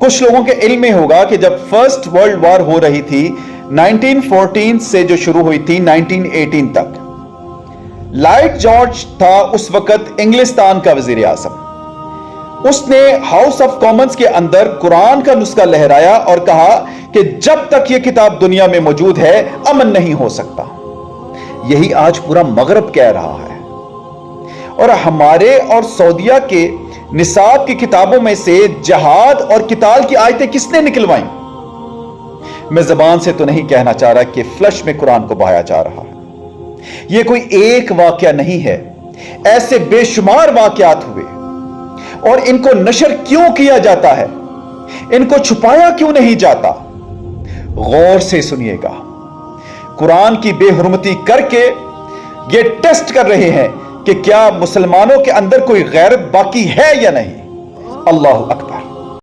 کچھ لوگوں کے علم میں ہوگا کہ جب فرسٹ ورلڈ وار ہو رہی تھی 1914 سے جو شروع ہوئی تھی 1918 تک، لائٹ جارج تھا اس وقت انگلستان کا وزیر اعظم. اس نے ہاؤس آف کامنز کے اندر قرآن کا نسخہ لہرایا اور کہا کہ جب تک یہ کتاب دنیا میں موجود ہے امن نہیں ہو سکتا. یہی آج پورا مغرب کہہ رہا ہے. اور ہمارے اور سعودیہ کے نصاب کی کتابوں میں سے جہاد اور قتال کی آیتیں کس نے نکلوائیں؟ میں زبان سے تو نہیں کہنا چاہ رہا کہ فلش میں قرآن کو بہایا جا رہا ہے. یہ کوئی ایک واقعہ نہیں ہے، ایسے بے شمار واقعات ہوئے. اور ان کو نشر کیوں کیا جاتا ہے؟ ان کو چھپایا کیوں نہیں جاتا؟ غور سے سنیے گا. قرآن کی بے حرمتی کر کے یہ ٹیسٹ کر رہے ہیں کہ کیا مسلمانوں کے اندر کوئی غیرت باقی ہے یا نہیں. اللہ اکبر.